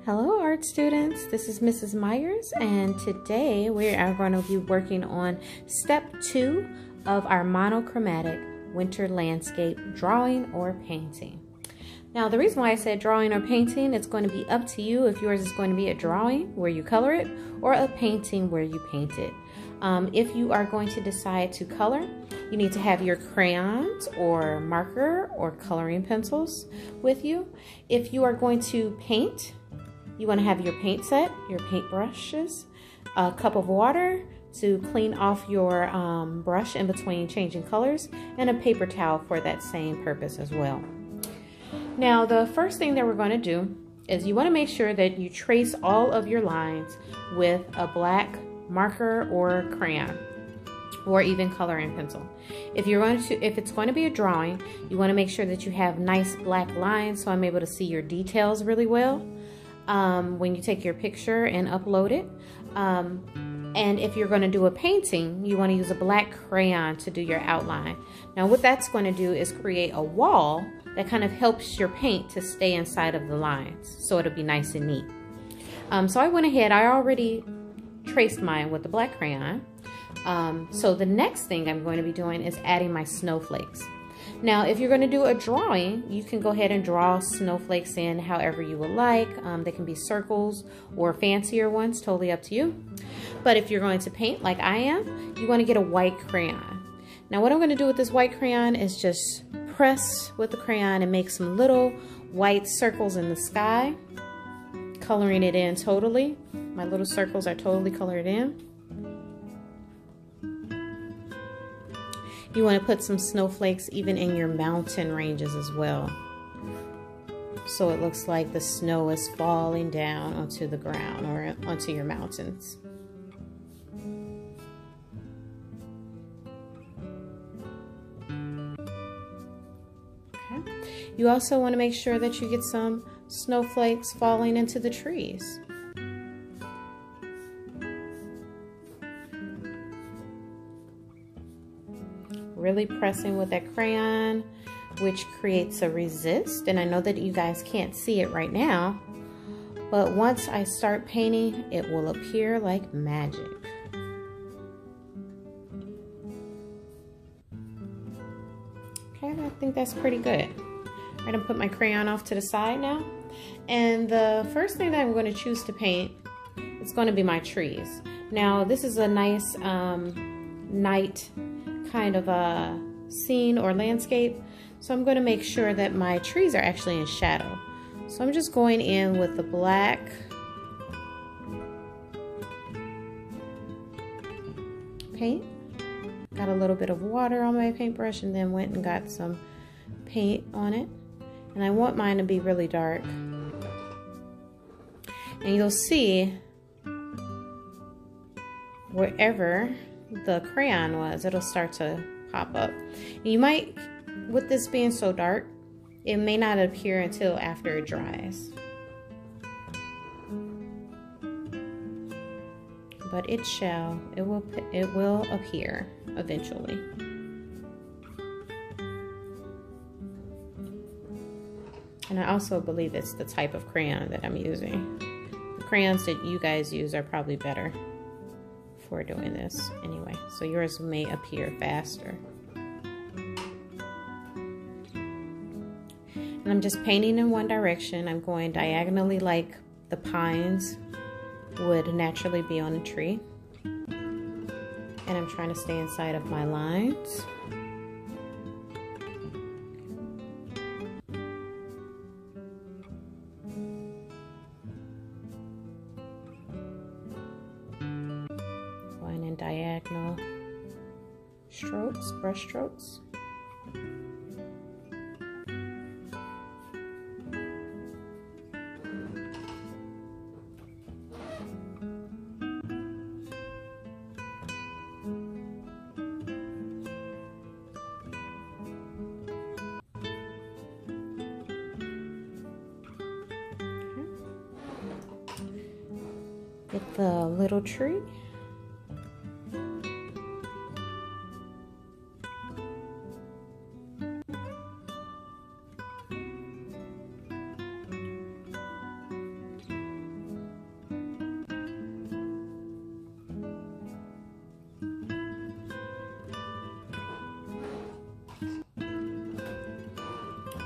Hello art students, this is Mrs. Myers and today we are going to be working on step 2 of our monochromatic winter landscape drawing or painting. Now the reason why I said drawing or painting, it's going to be up to you if yours is going to be a drawing where you color it or a painting where you paint it. If you are going to decide to color, you need to have your crayons or marker or coloring pencils with you. If you are going to paint, you want to have your paint set, your paint brushes, a cup of water to clean off your brush in between changing colors, and a paper towel for that same purpose as well. Now the first thing that we're going to do is you want to make sure that you trace all of your lines with a black marker or crayon, or even coloring pencil. If it's going to be a drawing, you want to make sure that you have nice black lines so I'm able to see your details really well when you take your picture and upload it. And if you're going to do a painting, you want to use a black crayon to do your outline. Now what that's going to do is create a wall that kind of helps your paint to stay inside of the lines, so it'll be nice and neat. So I went ahead, I already traced mine with the black crayon. So the next thing I'm going to be doing is adding my snowflakes. Now if you're going to do a drawing, you can go ahead and draw snowflakes in however you would like. They can be circles or fancier ones, totally up to you. But if you're going to paint like I am, you want to get a white crayon. Now what I'm going to do with this white crayon is just press with the crayon and make some little white circles in the sky, coloring it in totally. My little circles are totally colored in. You want to put some snowflakes even in your mountain ranges as well, so it looks like the snow is falling down onto the ground or onto your mountains. Okay. You also want to make sure that you get some snowflakes falling into the trees. Really pressing with that crayon, which creates a resist. And I know that you guys can't see it right now, but once I start painting, it will appear like magic. Okay, I think that's pretty good. I'm gonna put my crayon off to the side now. And the first thing that I'm going to choose to paint is going to be my trees. Now this is a nice night kind of a scene or landscape, so I'm going to make sure that my trees are actually in shadow. So I'm just going in with the black paint, got a little bit of water on my paintbrush, and then went and got some paint on it. And I want mine to be really dark, and you'll see wherever the crayon was, it'll start to pop up. And you might, with this being so dark, it may not appear until after it dries, but it will appear eventually. And I also believe it's the type of crayon that I'm using. The crayons that you guys use are probably better for doing this anyway, so yours may appear faster. And I'm just painting in one direction. I'm going diagonally like the pines would naturally be on a tree, and I'm trying to stay inside of my lines. Diagonal strokes, brush strokes. Get the little tree.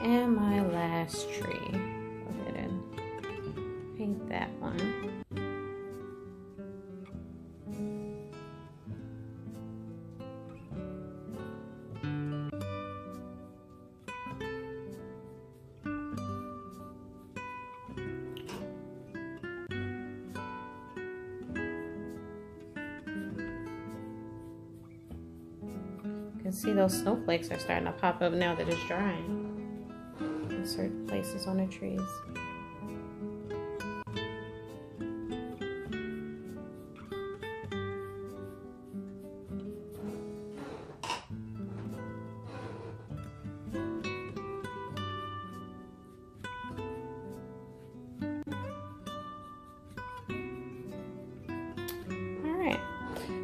And my last tree. Go ahead and paint that one. You can see those snowflakes are starting to pop up now that it's drying in certain places on the trees.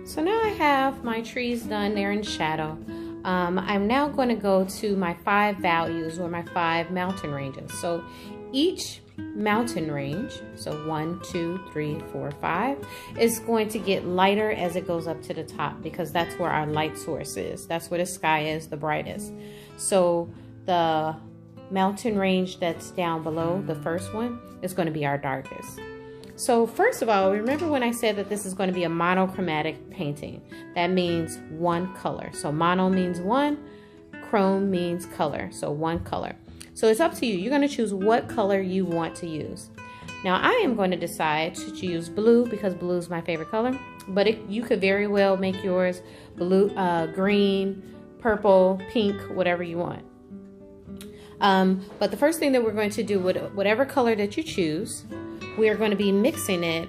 So now I have my trees done, they're in shadow. I'm now going to go to my 5 values or my 5 mountain ranges. So each mountain range, so 1, 2, 3, 4, 5, is going to get lighter as it goes up to the top because that's where our light source is. That's where the sky is the brightest. So the mountain range that's down below, the first one, is going to be our darkest. So first of all, remember when I said that this is going to be a monochromatic painting? That means one color. So mono means one, chrome means color, so one color. So it's up to you. You're going to choose what color you want to use. Now I am going to decide to choose blue because blue is my favorite color, but you could very well make yours blue, green, purple, pink, whatever you want. But the first thing that we're going to do with whatever color that you choose, we are going to be mixing it.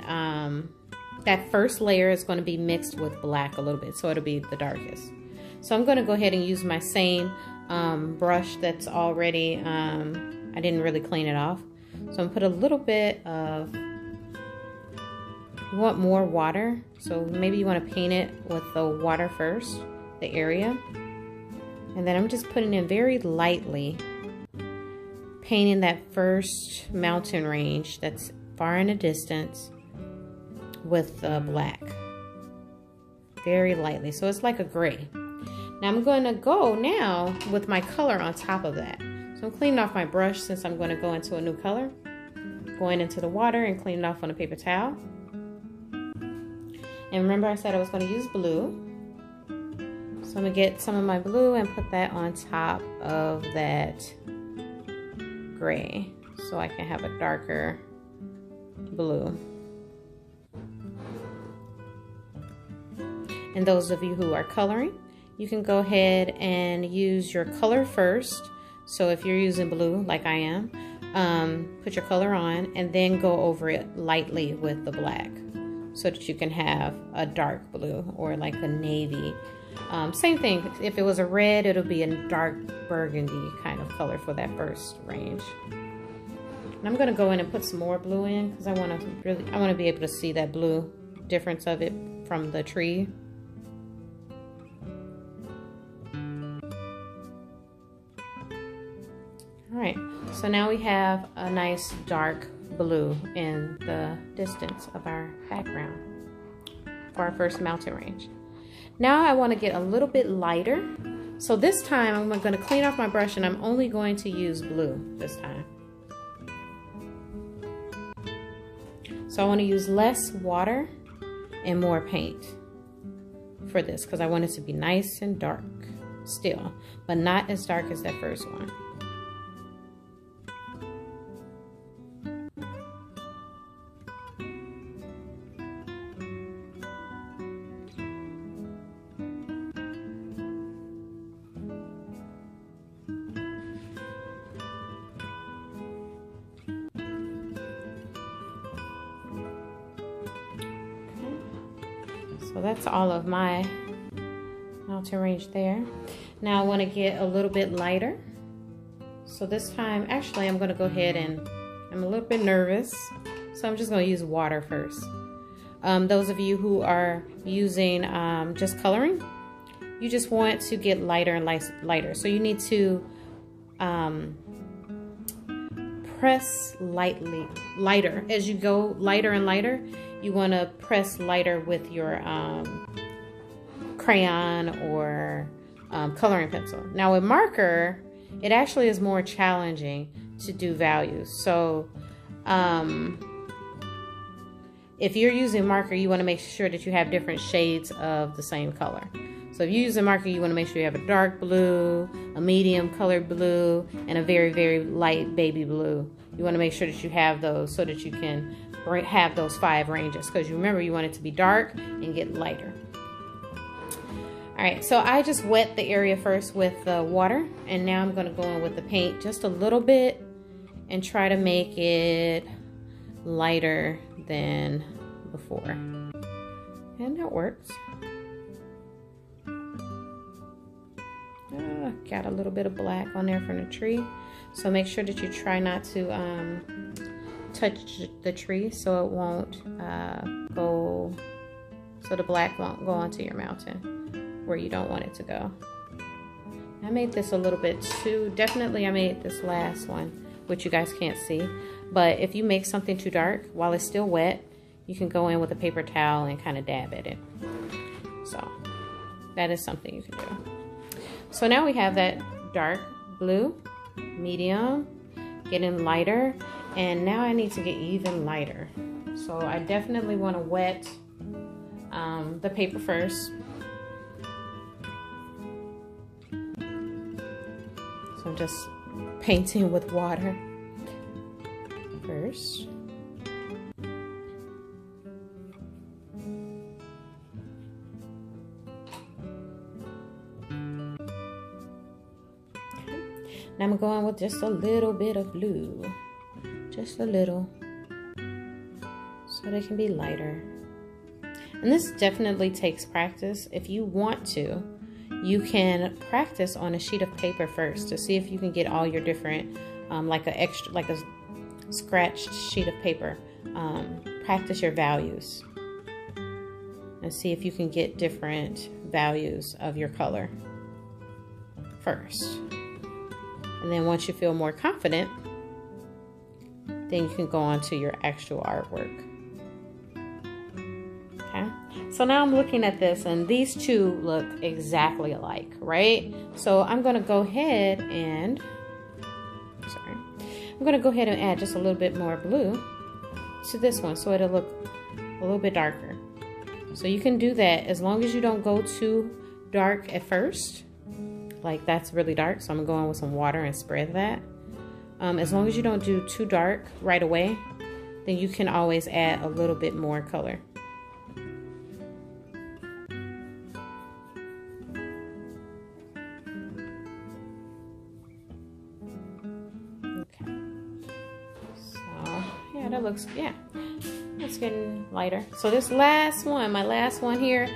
That first layer is going to be mixed with black a little bit, so it'll be the darkest. So I'm going to go ahead and use my same brush that's already, I didn't really clean it off. So I'm going to put a little bit of, you want more water, so maybe you want to paint it with the water first, the area. And then I'm just putting in very lightly, painting that first mountain range that's far in the distance with the black, very lightly, so it's like a gray. Now I'm going to go now with my color on top of that. So I'm cleaning off my brush since I'm going to go into a new color, going into the water and cleaning off on a paper towel. And remember I said I was going to use blue, so I'm going to get some of my blue and put that on top of that gray so I can have a darker blue. And those of you who are coloring, you can go ahead and use your color first. So if you're using blue like I am, put your color on and then go over it lightly with the black so that you can have a dark blue or like a navy. Same thing, if it was a red, it'll be a dark burgundy kind of color for that first range. And I'm going to go in and put some more blue in because I want to be able to see that blue difference of it from the tree. All right, so now we have a nice dark blue in the distance of our background for our first mountain range. Now I want to get a little bit lighter. So this time I'm going to clean off my brush and I'm only going to use blue this time. So I want to use less water and more paint for this because I want it to be nice and dark still, but not as dark as that first one. So that's all of my mountain range there. Now I want to get a little bit lighter. So this time, actually, I'm going to go ahead and, I'm a little bit nervous, so I'm just going to use water first. Those of you who are using just coloring, you just want to get lighter and lighter. So you need to press lighter. As you go lighter and lighter, you want to press lighter with your crayon or coloring pencil. Now with marker, it actually is more challenging to do values. So if you're using marker, you want to make sure that you have different shades of the same color. So if you use a marker, you want to make sure you have a dark blue, a medium colored blue, and a very, very light baby blue. You want to make sure that you have those so that you can have those 5 ranges, because you remember you want it to be dark and get lighter. All right, so I just wet the area first with the water, and now I'm going to go in with the paint just a little bit and try to make it lighter than before. And that works. Got a little bit of black on there from the tree, so make sure that you try not to touch the tree so it won't so the black won't go onto your mountain where you don't want it to go. I made this a little bit too, definitely I made this last one, which you guys can't see, but if you make something too dark while it's still wet, you can go in with a paper towel and kind of dab at it. So that is something you can do. So now we have that dark blue, medium, getting lighter, and now I need to get even lighter. So I definitely want to wet the paper first. So I'm just painting with water first. Now I'm going with just a little bit of blue, just a little, so they can be lighter. And this definitely takes practice. If you want to, you can practice on a sheet of paper first to see if you can get all your different, like a scratched sheet of paper. Practice your values and see if you can get different values of your color first. And then once you feel more confident, then you can go on to your actual artwork. Okay, so now I'm looking at this and these two look exactly alike, right? So I'm gonna go ahead and, add just a little bit more blue to this one so it'll look a little bit darker. So you can do that as long as you don't go too dark at first. Like that's really dark, so I'm going with some water and spread that. As long as you don't do too dark right away, then you can always add a little bit more color. Okay. So yeah, that looks, yeah, it's getting lighter. So this last one, my last one here,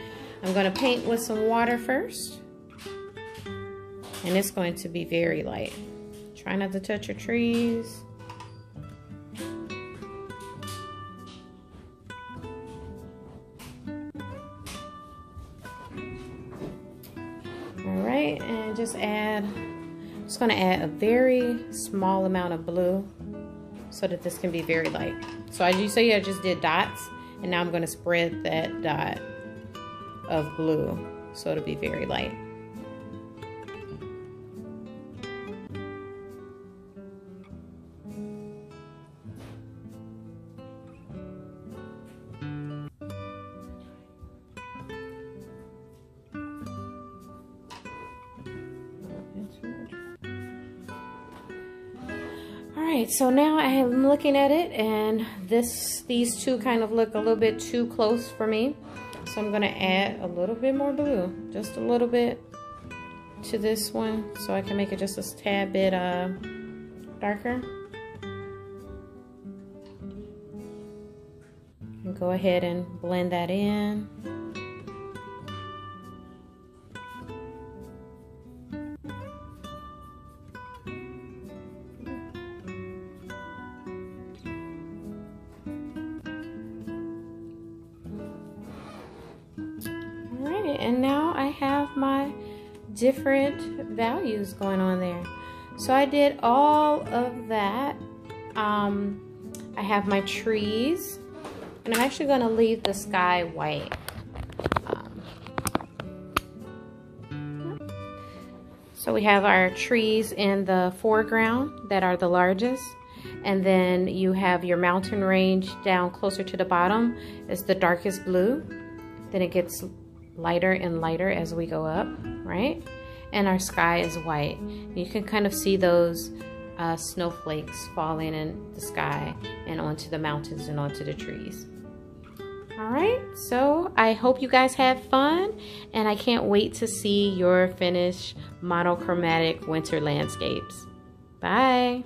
I'm gonna paint with some water first. And it's going to be very light. Try not to touch your trees. All right, and just gonna add a very small amount of blue so that this can be very light. So as you see, I just did dots, and now I'm gonna spread that dot of blue so it'll be very light. Alright, so now I am looking at it, and these two kind of look a little bit too close for me. So I'm going to add a little bit more blue, just a little bit to this one, so I can make it just a tad bit darker. And go ahead and blend that in. And now I have my different values going on there. So I did all of that. I have my trees, and I'm actually going to leave the sky white. So So we have our trees in the foreground that are the largest. And then you have your mountain range down closer to the bottom. It's the darkest blue. Then it gets lighter and lighter as we go up, right? And our sky is white. You can kind of see those snowflakes falling in the sky and onto the mountains and onto the trees. All right, so I hope you guys had fun, and I can't wait to see your finished monochromatic winter landscapes. Bye.